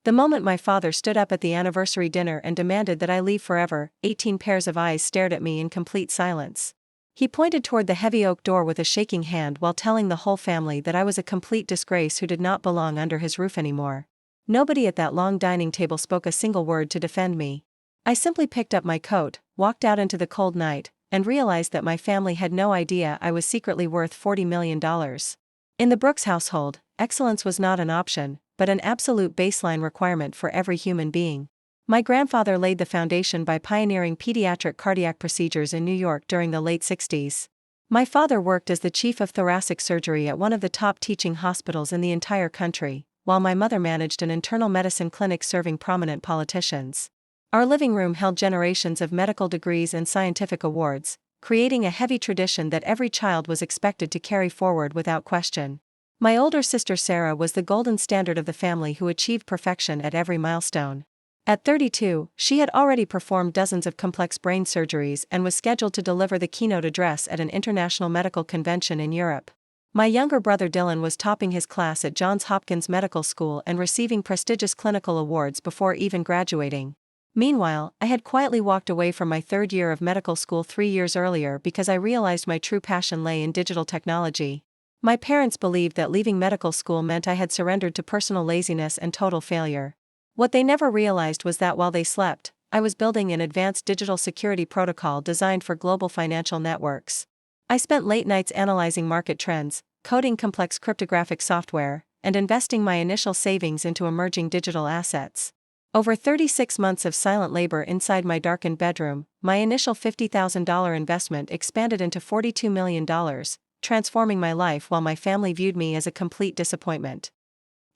The moment my father stood up at the anniversary dinner and demanded that I leave forever, 18 pairs of eyes stared at me in complete silence. He pointed toward the heavy oak door with a shaking hand while telling the whole family that I was a complete disgrace who did not belong under his roof anymore. Nobody at that long dining table spoke a single word to defend me. I simply picked up my coat, walked out into the cold night, and realized that my family had no idea I was secretly worth $40 million. In the Brooks household, excellence was not an option, but an absolute baseline requirement for every human being. My grandfather laid the foundation by pioneering pediatric cardiac procedures in New York during the late 60s. My father worked as the chief of thoracic surgery at one of the top teaching hospitals in the entire country, while my mother managed an internal medicine clinic serving prominent politicians. Our living room held generations of medical degrees and scientific awards, creating a heavy tradition that every child was expected to carry forward without question. My older sister Sarah was the golden standard of the family who achieved perfection at every milestone. At 32, she had already performed dozens of complex brain surgeries and was scheduled to deliver the keynote address at an international medical convention in Europe. My younger brother Dylan was topping his class at Johns Hopkins Medical School and receiving prestigious clinical awards before even graduating. Meanwhile, I had quietly walked away from my third year of medical school 3 years earlier because I realized my true passion lay in digital technology. My parents believed that leaving medical school meant I had surrendered to personal laziness and total failure. What they never realized was that while they slept, I was building an advanced digital security protocol designed for global financial networks. I spent late nights analyzing market trends, coding complex cryptographic software, and investing my initial savings into emerging digital assets. Over 36 months of silent labor inside my darkened bedroom, my initial $50,000 investment expanded into $42 million, transforming my life while my family viewed me as a complete disappointment.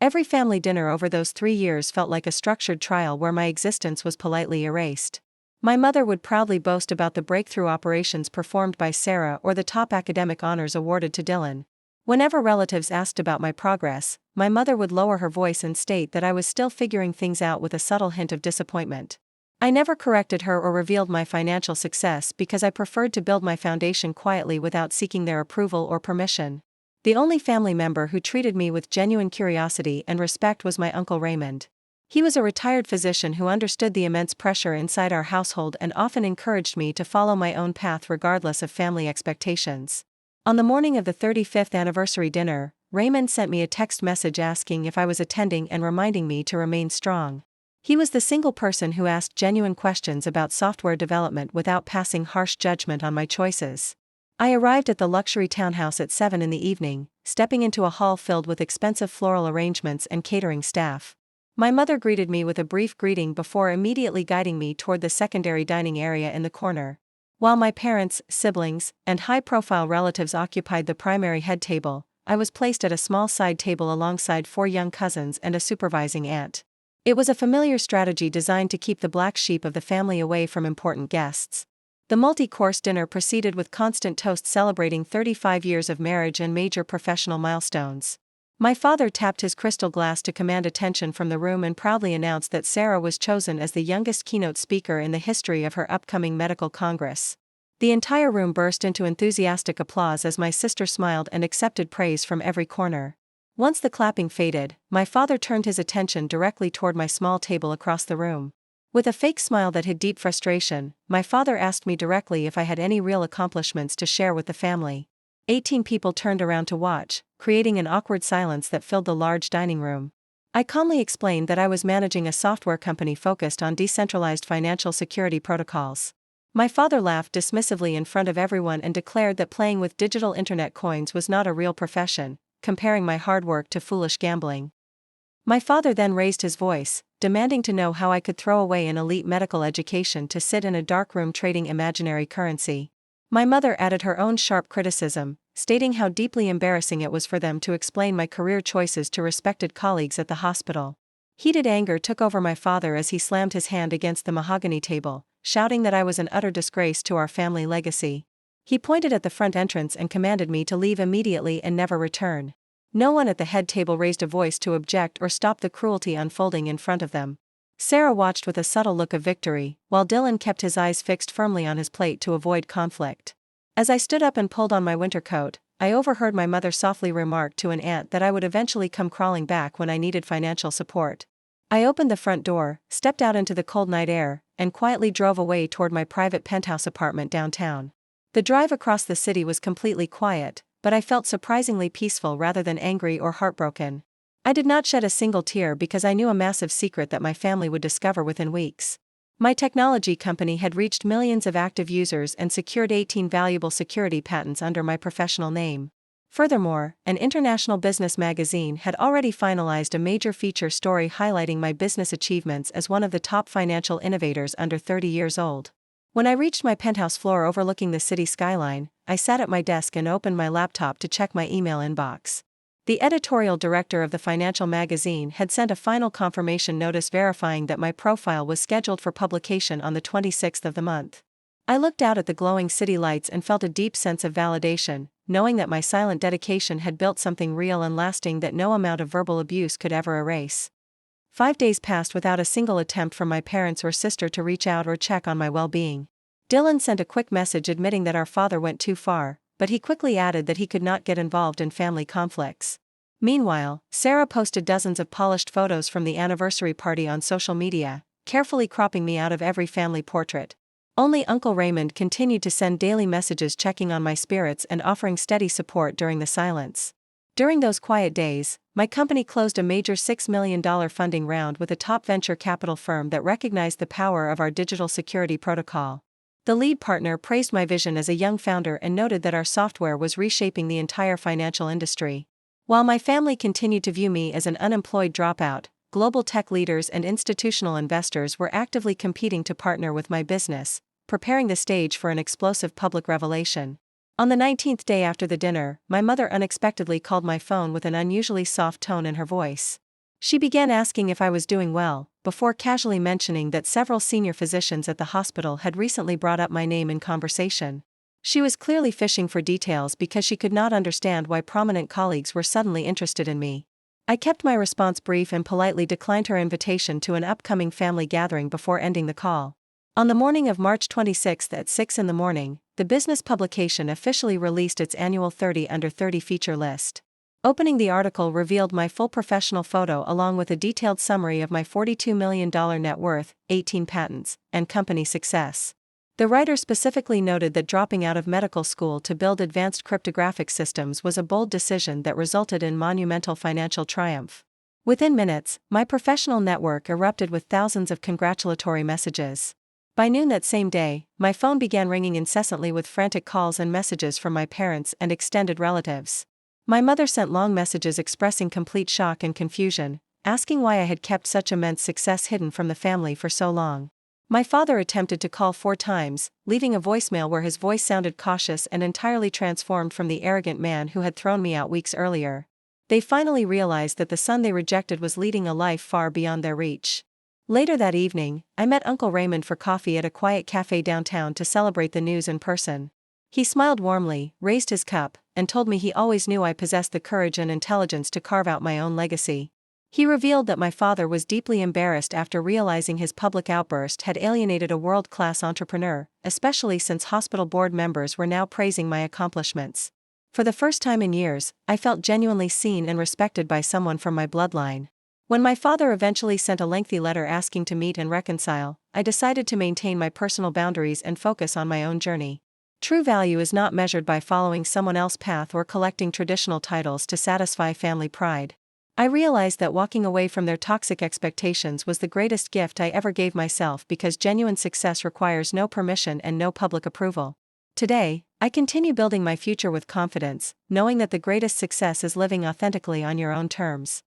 Every family dinner over those 3 years felt like a structured trial where my existence was politely erased. My mother would proudly boast about the breakthrough operations performed by Sarah or the top academic honors awarded to Dylan. Whenever relatives asked about my progress, my mother would lower her voice and state that I was still figuring things out with a subtle hint of disappointment. I never corrected her or revealed my financial success because I preferred to build my foundation quietly without seeking their approval or permission. The only family member who treated me with genuine curiosity and respect was my Uncle Raymond. He was a retired physician who understood the immense pressure inside our household and often encouraged me to follow my own path regardless of family expectations. On the morning of the 35th anniversary dinner, Raymond sent me a text message asking if I was attending and reminding me to remain strong. He was the single person who asked genuine questions about software development without passing harsh judgment on my choices. I arrived at the luxury townhouse at 7 in the evening, stepping into a hall filled with expensive floral arrangements and catering staff. My mother greeted me with a brief greeting before immediately guiding me toward the secondary dining area in the corner. While my parents, siblings, and high-profile relatives occupied the primary head table, I was placed at a small side table alongside 4 young cousins and a supervising aunt. It was a familiar strategy designed to keep the black sheep of the family away from important guests. The multi-course dinner proceeded with constant toasts celebrating 35 years of marriage and major professional milestones. My father tapped his crystal glass to command attention from the room and proudly announced that Sarah was chosen as the youngest keynote speaker in the history of her upcoming medical congress. The entire room burst into enthusiastic applause as my sister smiled and accepted praise from every corner. Once the clapping faded, my father turned his attention directly toward my small table across the room. With a fake smile that hid deep frustration, my father asked me directly if I had any real accomplishments to share with the family. 18 people turned around to watch, creating an awkward silence that filled the large dining room. I calmly explained that I was managing a software company focused on decentralized financial security protocols. My father laughed dismissively in front of everyone and declared that playing with digital internet coins was not a real profession, comparing my hard work to foolish gambling. My father then raised his voice, demanding to know how I could throw away an elite medical education to sit in a dark room trading imaginary currency. My mother added her own sharp criticism, stating how deeply embarrassing it was for them to explain my career choices to respected colleagues at the hospital. Heated anger took over my father as he slammed his hand against the mahogany table, shouting that I was an utter disgrace to our family legacy. He pointed at the front entrance and commanded me to leave immediately and never return. No one at the head table raised a voice to object or stop the cruelty unfolding in front of them. Sarah watched with a subtle look of victory, while Dylan kept his eyes fixed firmly on his plate to avoid conflict. As I stood up and pulled on my winter coat, I overheard my mother softly remark to an aunt that I would eventually come crawling back when I needed financial support. I opened the front door, stepped out into the cold night air, and quietly drove away toward my private penthouse apartment downtown. The drive across the city was completely quiet, but I felt surprisingly peaceful rather than angry or heartbroken. I did not shed a single tear because I knew a massive secret that my family would discover within weeks. My technology company had reached millions of active users and secured 18 valuable security patents under my professional name. Furthermore, an international business magazine had already finalized a major feature story highlighting my business achievements as one of the top financial innovators under 30 years old. When I reached my penthouse floor overlooking the city skyline, I sat at my desk and opened my laptop to check my email inbox. The editorial director of the financial magazine had sent a final confirmation notice verifying that my profile was scheduled for publication on the 26th of the month. I looked out at the glowing city lights and felt a deep sense of validation, knowing that my silent dedication had built something real and lasting that no amount of verbal abuse could ever erase. 5 days passed without a single attempt from my parents or sister to reach out or check on my well-being. Dylan sent a quick message admitting that our father went too far, but he quickly added that he could not get involved in family conflicts. Meanwhile, Sarah posted dozens of polished photos from the anniversary party on social media, carefully cropping me out of every family portrait. Only Uncle Raymond continued to send daily messages checking on my spirits and offering steady support during the silence. During those quiet days, my company closed a major $6 million funding round with a top venture capital firm that recognized the power of our digital security protocol. The lead partner praised my vision as a young founder and noted that our software was reshaping the entire financial industry. While my family continued to view me as an unemployed dropout, global tech leaders and institutional investors were actively competing to partner with my business, preparing the stage for an explosive public revelation. On the 19th day after the dinner, my mother unexpectedly called my phone with an unusually soft tone in her voice. She began asking if I was doing well, before casually mentioning that several senior physicians at the hospital had recently brought up my name in conversation. She was clearly fishing for details because she could not understand why prominent colleagues were suddenly interested in me. I kept my response brief and politely declined her invitation to an upcoming family gathering before ending the call. On the morning of March 26 at 6 in the morning, the business publication officially released its annual 30 Under 30 feature list. Opening the article revealed my full professional photo along with a detailed summary of my $42 million net worth, 18 patents, and company success. The writer specifically noted that dropping out of medical school to build advanced cryptographic systems was a bold decision that resulted in monumental financial triumph. Within minutes, my professional network erupted with thousands of congratulatory messages. By noon that same day, my phone began ringing incessantly with frantic calls and messages from my parents and extended relatives. My mother sent long messages expressing complete shock and confusion, asking why I had kept such immense success hidden from the family for so long. My father attempted to call 4 times, leaving a voicemail where his voice sounded cautious and entirely transformed from the arrogant man who had thrown me out weeks earlier. They finally realized that the son they rejected was leading a life far beyond their reach. Later that evening, I met Uncle Raymond for coffee at a quiet cafe downtown to celebrate the news in person. He smiled warmly, raised his cup, and told me he always knew I possessed the courage and intelligence to carve out my own legacy. He revealed that my father was deeply embarrassed after realizing his public outburst had alienated a world-class entrepreneur, especially since hospital board members were now praising my accomplishments. For the first time in years, I felt genuinely seen and respected by someone from my bloodline. When my father eventually sent a lengthy letter asking to meet and reconcile, I decided to maintain my personal boundaries and focus on my own journey. True value is not measured by following someone else's path or collecting traditional titles to satisfy family pride. I realized that walking away from their toxic expectations was the greatest gift I ever gave myself because genuine success requires no permission and no public approval. Today, I continue building my future with confidence, knowing that the greatest success is living authentically on your own terms.